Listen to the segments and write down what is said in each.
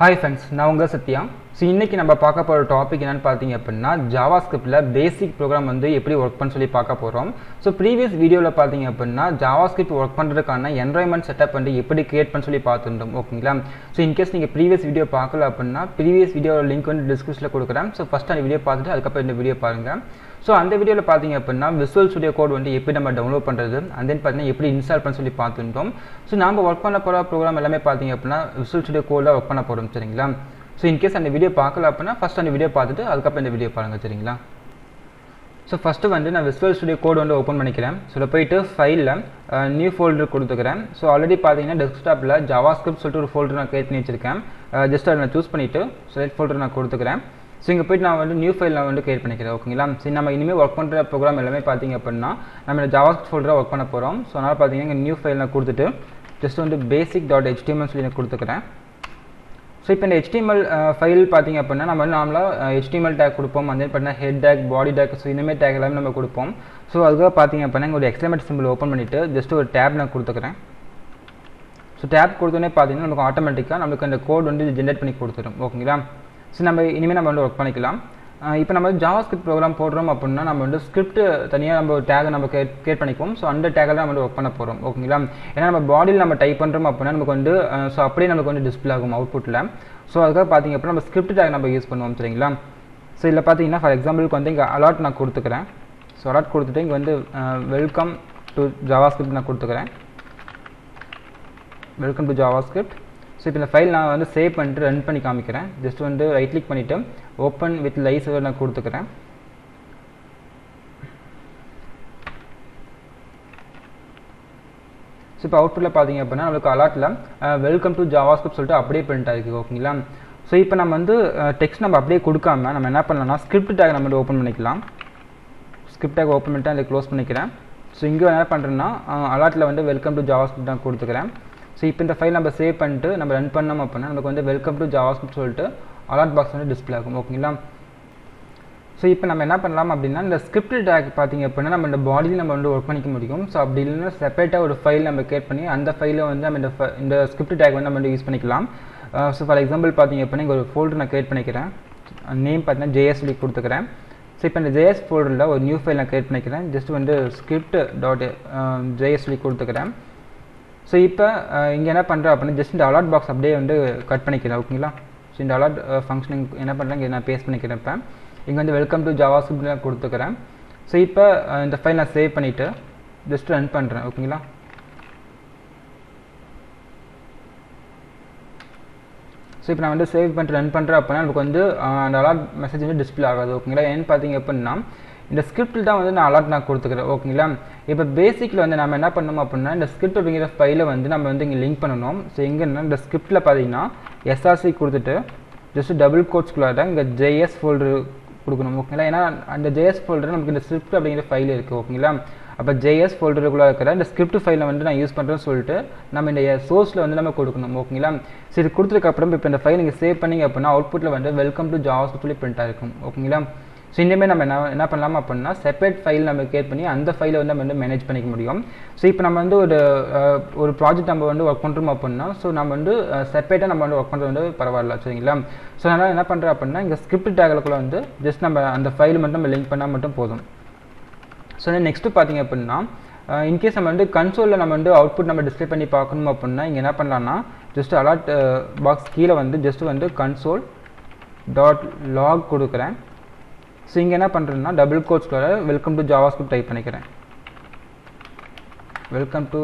Hi friends, நான் உங்க சத்யா. இன்னைக்கு நம்ம பார்க்க போற டாபிக் என்னன்னு பாத்தீங்க அப்படினா JavaScriptல பேசிக் ப்ரோகிராம் வந்து எப்படி வர்க் பண்ண சொல்லி பார்க்க போறோம். ப்ரீவியஸ் வீடியோல பாத்தீங்க அப்படினா JavaScript வர்க் பண்றதுக்கான என்வைரன்மென்ட் செட்டப் வந்து எப்படி கிரியேட் பண்ண சொல்லி பார்த்துட்டோம். ஓகேங்களா? இன் கேஸ் நீங்க ப்ரீவியஸ் வீடியோ பார்க்கல அப்படினா ப்ரீவியஸ் வீடியோட லிங்க் வந்து டிஸ்கிரிப்ஷன்ல கொடுக்கிறேன். ஃபர்ஸ்ட் அந்த வீடியோ பார்த்துட்டு அதுக்கு அப்புறம் இந்த வீடியோ பாருங்க. அந்த வீடியோல பாத்தீங்க அப்படினா Visual Studio Code வந்து எப்படி நம்ம டவுன்லோட் பண்றது and then பாத்தீங்கன்னா எப்படி இன்ஸ்டால் பண்ண சொல்லி பார்த்துட்டோம். நாம வர்க் பண்ண போற ப்ரோகிராம் எல்லாமே பாத்தீங்க அப்படினா Visual Studio Codeல வர்க் பண்ண போறோம். சரிங்களா? in case அந்த வீடியோ பார்க்கல அப்படினா ஃபர்ஸ்ட் அந்த வீடியோ பார்த்துட்டு அதுக்கு அப்புறம் இந்த வீடியோ பாருங்க. சரிங்களா? ஃபர்ஸ்ட் வந்து நான் Visual Studio Code வந்து ஓபன் பண்ணிக்கிறேன். போயிட்டு ஃபைல்ல நியூ ஃபோல்டர் கொடுத்துக்கிறேன். ஆல்ரெடி பாத்தீங்கன்னா டெஸ்க்டாப்ல JavaScript சொல்லிட்டு ஒரு ஃபோல்டர் நான் கிரியேட் பண்ணி வச்சிருக்கேன். ஜஸ்ட் அதை நான் சூஸ் பண்ணிட்டு செலக்ட் ஃபோல்டர் நான் கொடுத்துக்கிறேன். இங்க போய்ட்டு நான் வந்து நியூ ஃபைல் நான் வந்து கிரியேட் பண்ணிக்கிறேன். ஓகேங்களா? நம்ம இனிமே வர்க் பண்ற ப்ரோகிராம் எல்லாமே பாத்தீங்க அப்படினா நம்ம இந்த JavaScript ஃபோல்டரா வர்க் பண்ண போறோம். அதனால பாத்தீங்கன்னா இங்க நியூ ஃபைல் நான் கொடுத்துட்டு ஜஸ்ட் வந்து basic.html சொல்லி நான் கொடுத்துக்கிறேன். இப்போ இந்த HTML ஃபைல் பாத்தீங்க அப்படினா நம்ம நார்மலா HTML டேக் கொடுப்போம். அதே பண்ணா ஹெட் டேக், பாடி டேக் இந்த மாதிரி டேக் எல்லாமே நம்ம கொடுப்போம். அதுக்கு பாத்தீங்க அப்படினா இங்க ஒரு எக்ஸ்க்ளமேட்டர் சிம்பல் ஓபன் பண்ணிட்டு ஜஸ்ட் ஒரு டேப் நான் கொடுத்துக்கிறேன். டேப் கொடுத்தோனே பாத்தீங்கன்னா நமக்கு ஆட்டோமேட்டிக்கா நமக்கு அந்த கோட் வந்து ஜெனரேட் பண்ணி கொடுத்துரும். ஓகேங்களா? நம்ம இனிமே நம்ம வந்து வர்க் பண்ணிக்கலாம். இப்போ நம்ம JavaScript ப்ரோகிராம் போடுறோம் அப்படினா நம்ம வந்து ஸ்கிரிப்ட் தனியா நம்ம ஒரு டேக் நம்ம கிரியேட் பண்ணிப்போம். அந்த டேக்ல நம்ம வந்து வர்க் பண்ண போறோம். ஓகேங்களா? ஏன்னா நம்ம பாடியில் நம்ம டைப் பண்றோம் அப்படினா நமக்கு வந்து அப்படியே நமக்கு வந்து டிஸ்ப்ளே ஆகும் அவுட்புட்ல. அதுக்காக பாத்தீங்க அப்படினா நம்ம ஸ்கிரிப்ட் டேக் நம்ம யூஸ் பண்ணுவோம். சரிங்களா? இல்ல பாத்தீங்கன்னா ஃபார் எக்ஸாம்பிளுக்கு வந்து இங்க அலர்ட் நான் கொடுத்துக்கிறேன். அலர்ட் கொடுத்துட்டு இங்க வந்து வெல்கம் டு JavaScript நான் கொடுத்துக்கிறேன். Welcome to JavaScript. இப்போ இந்த ஃபைல் நான் வந்து சேவ் பண்ணிட்டு ரன் பண்ணி காமிக்கிறேன். ஜஸ்ட் வந்து ரைட் கிளிக் பண்ணிட்டு ஓபன் வித் லைவ் சர்வர் நான் கொடுத்துக்கிறேன். இப்போ அவுட்புட்ல பாத்தீங்க அப்படினா நமக்கு அலர்ட்ல வெல்கம் டு JavaScript சொல்லிட்டு அப்படியே பிரிண்ட் ஆயிருக்கு. ஓகேங்களா? இப்போ நம்ம வந்து டெக்ஸ்ட் நம்ம அப்படியே கொடுக்காம நம்ம என்ன பண்ணலாம்னா ஸ்கிரிப்ட் டேக் நம்ம வந்து ஓபன் பண்ணிக்கலாம். ஸ்கிரிப்ட் டேக் ஓபன் பண்ணிட்டு அதை க்ளோஸ் பண்ணிக்கிறேன். இங்க என்ன பண்றேன்னா அலர்ட்ல வந்து வெல்கம் டு JavaScript நான் கொடுத்துக்கிறேன். இப்போ இந்த ஃபைல் நம்ம சேவ் பண்ணிட்டு நம்ம ரன் பண்ணோம் அப்படினா நமக்கு வந்து வெல்கம் டு JavaScript சொல்லிட்டு அலர்ட் பாக்ஸ் வந்து டிஸ்ப்ளே ஆகும். ஓகேங்களா? இப்போ நம்ம என்ன பண்ணலாம் அப்படினா இந்த ஸ்கிரிப்ட் டேக் பாத்தீங்க அப்படினா நம்ம இந்த பாடியில நம்ம வந்து வர்க் பண்ணிக்க முடியும். அப்படி இல்லனா செப்பரேட்டா ஒரு ஃபைல் நம்ம கிரியேட் பண்ணி அந்த ஃபைலை வந்து நம்ம இந்த ஸ்கிரிப்ட் டேக் வந்து நம்ம வந்து யூஸ் பண்ணிக்கலாம். ஃபார் எக்ஸாம்பிள் பாத்தீங்க அப்படினா இங்க ஒரு ஃபோல்டர் நான் கிரியேட் பண்ணிக்கிறேன். நேம் பாத்தீங்கன்னா JS சொல்லி கொடுத்துக்கிறேன். இப்போ இந்த JS ஃபோல்டர்ல ஒரு நியூ ஃபைல் நான் கிரியேட் பண்ணிக்கிறேன். ஜஸ்ட் வந்து script.js சொல்லி கொடுத்துக்கிறேன். இப்போ இங்க என்ன பண்றேன் அப்படினா ஜஸ்ட் இந்த அலர்ட் பாக்ஸ் அப்படியே வந்து கட் பண்ணிக்கிறேன். ஓகேங்களா? இந்த அலர்ட் ஃபங்க்ஷன் என்ன பண்றேன் இங்க நான் பேஸ்ட் பண்ணிக்கிறேன். இப்போ இங்க வந்து வெல்கம் டு JavaScript நான் கொடுத்துக்கிறேன். இப்போ இந்த ஃபைல் நான் சேவ் பண்ணிட்டு ஜஸ்ட் ரன் பண்றேன். ஓகேங்களா? இப்போ நான் வந்து சேவ் பண்ணிட்டு ரன் பண்றேன் அப்படினா நமக்கு வந்து அந்த அலர்ட் மெசேஜ் வந்து டிஸ்ப்ளே ஆகாது. ஓகேங்களா? ஏன்னு பாத்தீங்க அப்படினா இந்த ஸ்கிரிப்ட்ல தான் வந்து நான் அலர்ட் நான் கொடுத்துக்கிறேன். ஓகேங்களா? இப்போ பேசிக்ல வந்து நம்ம என்ன பண்ணணும் அப்படினா இந்த ஸ்கிரிப்ட் அப்படிங்கிற ஃபைலை வந்து நம்ம வந்து இங்க லிங்க் பண்ணனும். எங்கன்னா இந்த ஸ்கிரிப்ட்ல பாத்தீங்கன்னா src கொடுத்துட்டு ஜஸ்ட் டபுள் கோட்ஸ்க்குள்ள இங்க JS ஃபோல்டர் கொடுக்கணும். ஓகேங்களா? ஏன்னா அந்த JS ஃபோல்டர் நமக்கு இந்த ஸ்கிரிப்ட் அப்படிங்கிற ஃபைல் இருக்கு. ஓகேங்களா? அப்ப JS ஃபோல்டருக்குள்ள இருக்கிற இந்த ஸ்கிரிப்ட் ஃபைலை வந்து நான் யூஸ் பண்றேன்னு சொல்லிட்டு நம்ம இந்த சோர்ஸ்ல வந்து நம்ம கொடுக்கணும். ஓகேங்களா? இது கொடுத்ததுக்கு அப்புறம் இப்போ இந்த ஃபைல் நீங்க சேவ் பண்ணீங்க அப்படினா அவுட்புட்ல வந்து வெல்கம் டு JavaScript சொல்லி பிரிண்ட் ஆயிருக்கும். ஓகேங்களா? இனிமே நம்ம என்ன பண்ணலாம் அப்படினா செப்பரேட் ஃபைல் நம்ம கிரியேட் பண்ணி அந்த ஃபைலை வந்து நம்ம வந்து மேனேஜ் பண்ணிக்க முடியும். இப்போ நம்ம வந்து ஒரு ப்ராஜெக்ட் நம்ம வந்து வர்க் பண்றோம் அப்படினா நம்ம வந்து செப்பரேட்டா நம்ம வந்து வர்க் பண்றது வந்து பரவாயில்லை. சரிங்களா? அதனால என்ன பண்றேன் அப்படினா இங்க ஸ்கிரிப்ட் டேக்ல வந்து ஜஸ்ட் நம்ம அந்த ஃபைல் மட்டும் நம்ம லிங்க் பண்ணா மட்டும் போதும். நெக்ஸ்ட் பாத்தீங்க அப்படினா இன் கேஸ் நம்ம வந்து கன்சோல்ல நம்ம வந்து அவுட்புட் நம்ம டிஸ்ப்ளே பண்ணி பார்க்கணும் அப்படினா இங்க என்ன பண்ணலாம்னா ஜஸ்ட் அலர்ட் பாக்ஸ் கீழ வந்து ஜஸ்ட் வந்து console.log கொடுக்கிறேன். இங்க என்ன பண்றேன்னா டபுள் கோட்ஸ்க்குள்ள வெல்கம் டு JavaScript டைப் பண்ணிக்கிறேன். வெல்கம் டு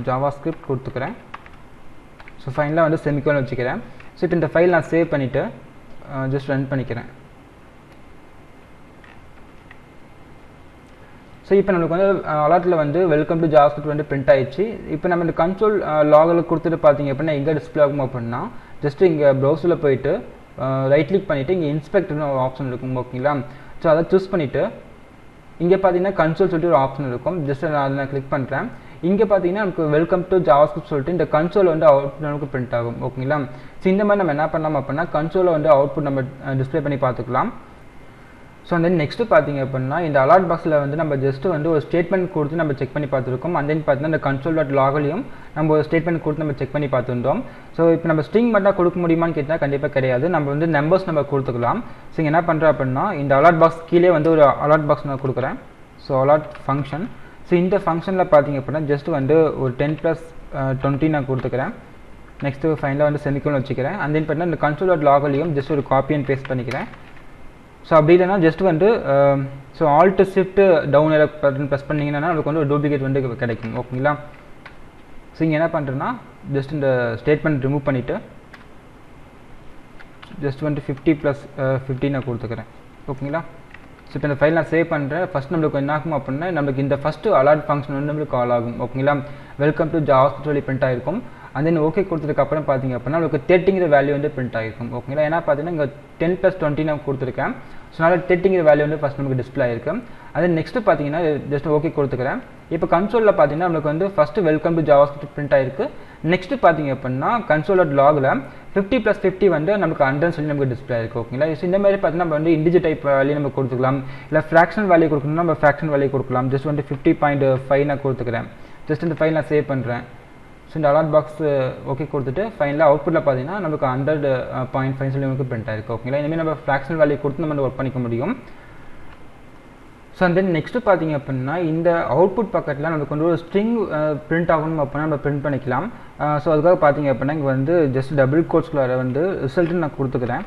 JavaScript கொடுத்துக்கிறேன். ஃபைனலா வந்து செமிகோலன் வச்சுக்கிறேன். இப்போ இந்த ஃபைல் நான் சேவ் பண்ணிட்டு ஜஸ்ட் ரன் பண்ணிக்கிறேன். இப்போ நமக்கு வந்து அலர்ட்ல வந்து வெல்கம் டு JavaScript வந்து பிரிண்ட் ஆயிடுச்சு. இப்போ நம்ம இந்த கன்சோல் லாக்ல கொடுத்துட்டு பாத்தீங்க அப்படினா எங்க டிஸ்ப்ளே ஆகும் அப்படினா ஜஸ்ட் இங்க browserல போயிட்டு ரைட் கிளிக் பண்ணிட்டு இங்க இன்ஸ்பெக்ட்னு ஒரு ஆப்ஷன் இருக்கும். ஓகேங்களா? அதை சூஸ் பண்ணிட்டு இங்க பாத்தீங்கன்னா கன்சோல் சொல்லிட்டு ஒரு ஆப்ஷன் இருக்கும். ஜஸ்ட் அதை நான் கிளிக் பண்றேன். இங்க பாத்தீங்கன்னா நமக்கு வெல்கம் டு JavaScript சொல்லிட்டு இந்த கன்சோல் வந்து அவுட்புட் நமக்கு பிரிண்ட் ஆகும். ஓகேங்களா? இந்த மாதிரி நம்ம என்ன பண்ணலாம் அப்படினா கன்சோல்ல வந்து அவுட்புட் நம்ம டிஸ்ப்ளே பண்ணி பார்த்துக்கலாம். ஸோ தென் நெக்ஸ்ட்டு பார்த்தீங்க அப்படின்னா இந்த அலாட் பாக்ஸில் வந்து நம்ம ஜஸ்ட்டு வந்து ஒரு ஸ்டேட்மெண்ட் கொடுத்து நம்ம செக் பண்ணி பார்த்துருக்கோம். அண்ட் தென் பார்த்தீங்கன்னா இந்த console.logலையும் நம்ம ஒரு ஸ்டேட்மெண்ட் கொடுத்து நம்ம செக் பண்ணி பார்த்துருந்தோம். ஸோ இப்போ நம்ம ஸ்ட்ரிங் மட்டும் கொடுக்க முடியுமான்னு கேட்டால் கண்டிப்பாக கிடையாது. நம்ம வந்து நம்பர்ஸ் நம்ம கொடுத்துக்கலாம். ஸோ இங்கே என்ன பண்ணுறோம் அப்படின்னா இந்த அலாட் பாக்ஸ் கீழே வந்து ஒரு அலாட் பாக்ஸ் நான் கொடுக்குறேன். So allot function. ஸோ இந்த ஃபங்க்ஷனில் பார்த்தீங்க அப்படின்னா ஜஸ்ட் வந்து ஒரு 10+20 நான் கொடுத்துக்கிறேன். நெக்ஸ்ட்டு ஃபைனலாக வந்து செமிகோலன் வச்சுக்கிறேன். அண்ட் தென் பார்த்தீங்கன்னா இந்த console.logலையும் ஜஸ்ட் ஒரு காப்பி அண்ட் பேஸ்ட் பண்ணிக்கிறேன். ஸோ அப்படி இல்லைனா ஜஸ்ட் வந்து so alt shift down button press பண்ணிங்கன்னா நமக்கு வந்து ஒரு டூப்ளிகேட் வந்து கிடைக்கும். ஓகேங்களா? ஸோ இங்கே என்ன பண்ணுறேன்னா ஜஸ்ட் இந்த ஸ்டேட்மெண்ட் ரிமூவ் பண்ணிவிட்டு ஜஸ்ட் வந்து 50+50 நான் கொடுத்துக்கிறேன். ஓகேங்களா? ஸோ இப்போ இந்த ஃபைல் நான் சேவ் பண்ணுறேன். ஃபஸ்ட் நம்மளுக்கு என்ன ஆகும் அப்படின்னா நம்மளுக்கு இந்த ஃபஸ்ட்டு அலாட் ஃபங்க்ஷன் வந்து நம்மளுக்கு கால் ஆகும். ஓகேங்களா? வெல்கம் டு JavaScript சொல்லி பிரிண்ட் ஆகிருக்கும். அண்ட் தென் ஓகே கொடுத்ததுக்கப்புறம் பார்த்தீங்க அப்படின்னா நமக்கு 30ங்கிற வேல்யூ வந்து பிரிண்ட் ஆகிருக்கும். ஓகேங்களா? ஏன்னா பார்த்தீங்கன்னா இங்கே 10+20 நான் கொடுத்துருக்கேன். ஸோ அதனால் 30ங்கிற வேல்யூ வந்து ஃபஸ்ட் நமக்கு டிஸ்பிளே ஆகிருக்கு. அது நெக்ஸ்ட்டு பார்த்தீங்கன்னா ஜஸ்ட் ஓகே கொடுத்துக்கிறேன். இப்போ கன்சோலில் பார்த்தீங்கன்னா நமக்கு வந்து first welcome to JavaScript print ஆகிருக்கு. நெக்ஸ்ட்டு பார்த்தீங்க அப்படின்னா console.logல 50+50 வந்து நமக்கு 100 சொல்லி நமக்கு டிஸ்பிளே ஆகிருக்கு. ஓகேங்களா? ஸோ இந்த மாதிரி பார்த்தீங்கன்னா நம்ம வந்து இன்டிஜர் டைப் வேல்யூ நம்ம கொடுத்துக்கலாம். இல்லை ஃப்ராக்ஷனல் வேல்யூ கொடுக்கணும்னா நம்ம ஃப்ராக்ஷனல் வேல்யூ கொடுக்கலாம். ஜஸ்ட் வந்து 50.5 நான் கொடுத்துக்கிறேன். ஜஸ்ட் இந்த ஃபைல் நான் சேவ் பண்ணுறேன். ஸோ இந்த அலாட் பாக்ஸ் ஓகே கொடுத்துட்டு ஃபைனலாக அவுட்புட்டில் பார்த்தீங்கன்னா நமக்கு 100.5 சொல்லி நமக்கு பிரிண்ட் ஆகிருக்கு. ஓகேங்களா? இனிமேல் நம்ம ஃப்ராக்ஷனல் வேல்யூ கொடுத்து நம்ம ஒர்க் பண்ணிக்க முடியும். ஸோ அண்ட் தென் நெக்ஸ்ட்டு பார்த்தீங்க அப்படின்னா இந்த அவுட்புட் பக்கத்தில் நமக்கு வந்து ஒரு ஸ்ட்ரிங் பிரிண்ட் ஆகணும் அப்படின்னா நம்ம பிரிண்ட் பண்ணிக்கலாம். ஸோ அதுக்காக பார்த்தீங்க அப்படின்னா இங்கே வந்து ஜஸ்ட் டபுள் கோட்ஸ்குள்ளார வந்து ரிசல்ட்டுன்னு நான் கொடுத்துக்கிறேன்.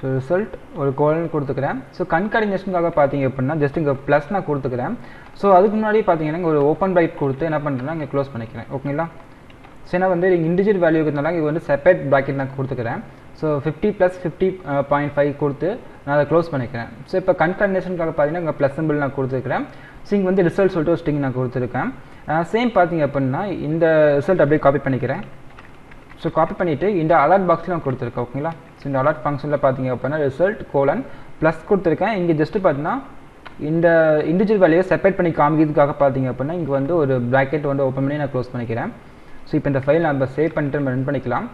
ஸோ ரிசல்ட் ஒரு கோலன் கொடுத்துக்கிறேன். ஸோ கன்கார்டினேஷனுக்காக பார்த்தீங்க அப்படின்னா ஜஸ்ட் இங்கே ப்ளஸ் நான் கொடுத்துக்கிறேன். ஸோ அதுக்கு முன்னாடி பார்த்தீங்கன்னா இங்கே ஒரு ஓப்பன் பிரைட் கொடுத்து என்ன பண்ணுறேன்னா இங்கே க்ளோஸ் பண்ணிக்கிறேன். ஓகேங்களா? ஸோ ஏன்னா வந்து இண்டிஜுவல் வேல்யூ இருக்கிறதுனால இங்கே வந்து செப்பரேட் ப்ராக்கெட் நான் கொடுத்துக்கிறேன். ஸோ 50+50.5 கொடுத்து நான் அதை க்ளோஸ் பண்ணிக்கிறேன். ஸோ இப்போ கன்கார்டினேஷனுக்காக பார்த்தீங்கன்னா இங்கே ப்ளஸ் சிம்பிள் நான் கொடுத்துருக்கிறேன். ஸோ இங்கே வந்து ரிசல்ட் சொல்லிட்டு ஒரு ஸ்ட்ரிங் நான் கொடுத்துருக்கேன். சேம் பார்த்தீங்க அப்படின்னா இந்த ரிசல்ட் அப்படியே காப்பி பண்ணிக்கிறேன். ஸோ காப்பி பண்ணிவிட்டு இந்த அலாட் பாக்ஸில் நான் கொடுத்துருக்கேன். ஓகேங்களா? ஸோ இந்த அலாட் ஃபங்க்ஷனில் பார்த்தீங்க அப்படின்னா ரிசல்ட் கோலன் ப்ளஸ் கொடுத்துருக்கேன். இங்கே ஜஸ்ட்டு பார்த்தீங்கன்னா இந்த இண்டிஜுவல் வேல்யூவை செப்பரேட் பண்ணி காமிக்கிறதுக்காக பார்த்தீங்க அப்படின்னா இங்கே வந்து ஒரு ப்ராக்கெட் வந்து ஓப்பன் பண்ணி நான் க்ளோஸ் பண்ணிக்கிறேன். ஸோ இப்போ இந்த ஃபைல் நம்ம சேவ் பண்ணிட்டு நம்ம ரன் பண்ணிக்கலாம்.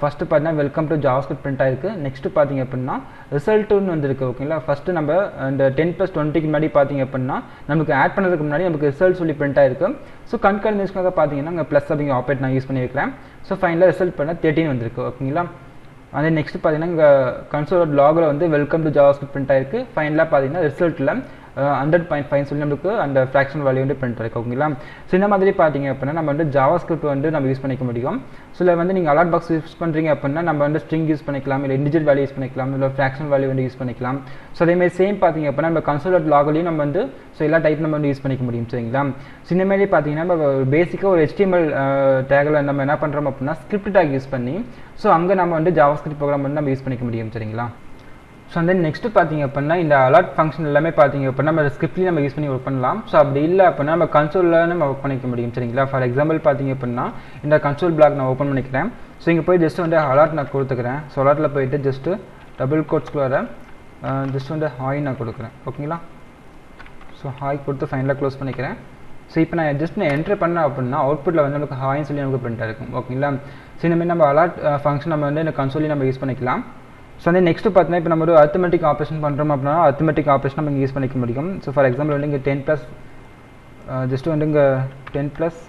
ஃபஸ்ட்டு பார்த்தீங்கன்னா வெல்கம் டு JavaScript பிரிண்ட் ஆகிருக்கு. நெக்ஸ்ட்டு பார்த்தீங்க அப்படின்னா ரிசல்ட்டுன்னு வந்துருக்கு. ஓகேங்களா? ஃபஸ்ட்டு நம்ம இந்த 10+20க்கு முன்னாடி பார்த்தீங்க அப்படின்னா நமக்கு ஆட் பண்ணுறதுக்கு முன்னாடி நமக்கு ரிசல்ட் சொல்லி பிரிண்ட் ஆகிருக்கு. ஸோ கன்கார்டினேஷனுக்காக பார்த்தீங்கன்னா இங்கே ப்ளஸ் அப்படிங்கிற ஆப்ரேட் நான் யூஸ் பண்ணி வைக்கிறேன். ஸோ ஃபைனலாக ரிசல்ட் பண்ண 13 வந்திருக்கு. ஓகேங்களா? அதே நெக்ஸ்ட் பார்த்தீங்கன்னா இங்கே console.logல வந்து வெல்கம் டு JavaScript பிரிண்ட் ஆகிருக்கு. ஃபைனலாக பார்த்தீங்கன்னா ரிசல்ட்டில் 100.5 சொல்லி நமக்கு அந்த ஃப்ராக்ஷன் வேல்யூ வந்து பிரிண்ட் ஆகிருக்கு. ஓகேங்களா? ஸோ இந்த மாதிரி பார்த்தீங்க அப்படின்னா நம்ம வந்து JavaScript வந்து நம்ம யூஸ் பண்ணிக்க முடியும். ஸோ இதில் வந்து நீங்கள் அலாட் பாக்ஸ் யூஸ் பண்ணுறீங்க அப்படின்னா நம்ம வந்து ஸ்ட்ரிங் யூஸ் பண்ணிக்கலாம், இல்லை இண்டிஜுவல் வேல்யூ யூஸ் பண்ணிக்கலாம், இல்லை ஃப்ராக்ஷன் வேல்யூ வந்து யூஸ் பண்ணிக்கலாம். ஸோ அதேமாதிரி சேம் பார்த்தீங்க அப்படின்னா நம்ம console.logலையும் நம்ம வந்து ஸோ எல்லா டைப் நம்ம வந்து யூஸ் பண்ணிக்க முடியும். சரிங்களா? ஸோ இந்த மாதிரி பார்த்தீங்கன்னா நம்ம பேசிக்காக ஒரு HTML டேகில் நம்ம என்ன பண்ணுறோம் அப்படின்னா ஸ்கிரிப்ட் டேக் யூஸ் பண்ணி ஸோ அங்கே நம்ம வந்து JavaScript ப்ரோக்ராம் வந்து நம்ம யூஸ் பண்ணிக்க முடியும். சரிங்களா? ஸோ தென் நெக்ஸ்ட்டு பார்த்தீங்க அப்படின்னா இந்த அலாட் ஃபங்க்ஷன் எல்லாமே பார்த்தீங்க அப்படின்னா நம்ம ஸ்கிரிப்ட்லேயும் நம்ம யூஸ் பண்ணி ஒர்க் பண்ணலாம். ஸோ அப்படி இல்லை அப்படின்னா நம்ம கன்சோலில் நம்ம ஒர்க் பண்ணிக்க முடியும். சரிங்களா? ஃபார் எக்ஸாம்பிள் பார்த்தீங்க அப்படின்னா இந்த கன்சோல் பிளாக் நான் ஓப்பன் பண்ணிக்கிறேன். ஸோ இங்கே போய் ஜஸ்ட் வந்து அலாட் நான் கொடுத்துக்கிறேன். ஸோ அலாட்டில் போயிட்டு ஜஸ்ட்டு டபுள் கோட்ஸ்குள்ளார ஜஸ்ட் வந்து ஹாய் நான் கொடுக்குறேன். ஓகேங்களா? ஸோ ஹாய் கொடுத்து ஃபைனலாக க்ளோஸ் பண்ணிக்கிறேன். ஸோ இப்போ நான் ஜஸ்ட் நான் என்ட்ரு பண்ணேன் அப்படின்னா அவுட்புட்டில் வந்து நமக்கு ஹாய்னு சொல்லி நமக்கு பிரிண்ட் ஆகிருக்கும். ஓகேங்களா? ஸோ இந்தமாதிரி நம்ம அலாட் ஃபங்க்ஷன் நம்ம வந்து இந்த கன்சோலையும் நம்ம யூஸ் பண்ணிக்கலாம். ஸோ வந்து நெக்ஸ்ட்டு பார்த்தீங்கன்னா இப்போ நம்ம ஒரு அரித்மெட்டிக் ஆப்ரேஷன் பண்ணுறோம் அப்படின்னா அரித்மெட்டிக் ஆப்ரேஷன் நம்ம இங்கே யூஸ் பண்ணிக்க முடியும். ஸோ ஃபார் எக்ஸாம்பிள் வந்து இங்கே 10+ ஜஸ்ட்டு வந்து இங்கே 10+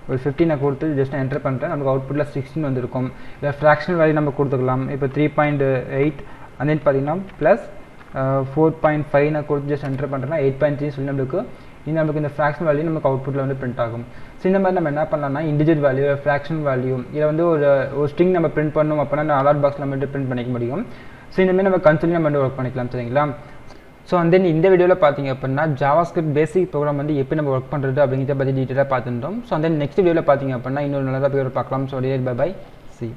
ஒரு 15 நான் கொடுத்து ஜஸ்ட் என்ட்ரு பண்ணிட்டேன். நமக்கு அவுட்புட்டில் 16 வந்துருக்கும். இல்லை ஃப்ராக்ஷனல் வேல்யூ நம்ம கொடுத்துக்கலாம். இப்போ 3.8 and then பார்த்தீங்கன்னா ப்ளஸ் 4.5 நான் கொடுத்து ஜஸ்ட் என்ட்ரு பண்ணுறேன்னா 8.3 சொல்லி நமக்கு இந்த ஃப்ராக்ஷன் வேல்யூ நமக்கு அவுட்புட்டில் வந்து பிரிண்ட் ஆகும். ஸோ இந்த மாதிரி நம்ம என்ன பண்ணலாம்னா இண்டிஜுவல் வேல்யூ, ஃப்ராக்ஷன் வேல்யூ இதை வந்து ஒரு ஸ்ட்ரிங் நம்ம பிரிண்ட் பண்ணணும் அப்படின்னா அந்த அலாட் பாக்ஸில் நம்ம வந்து பிரிண்ட் பண்ணிக்க முடியும். ஸோ இந்த மாதிரி நம்ம கன்சோல் நம்ம வந்து ஒர்க் பண்ணிக்கலாம். சரிங்களா? ஸோ அண்ட் தென் இந்த வீடியோவில் பார்த்தீங்க அப்படின்னா JavaScript பேசிக் ப்ரோக்ராம் வந்து எப்படி நம்ம ஒர்க் பண்ணுறது அப்படிங்கிறத பற்றி டீட்டெயிலாக பார்த்துருந்தோம். ஸோ அண்ட் தென் நெக்ஸ்ட் வீடியோவில் பார்த்தீங்க அப்படின்னா இன்னொரு நல்லதாக போய் பார்க்கலாம். So bye C.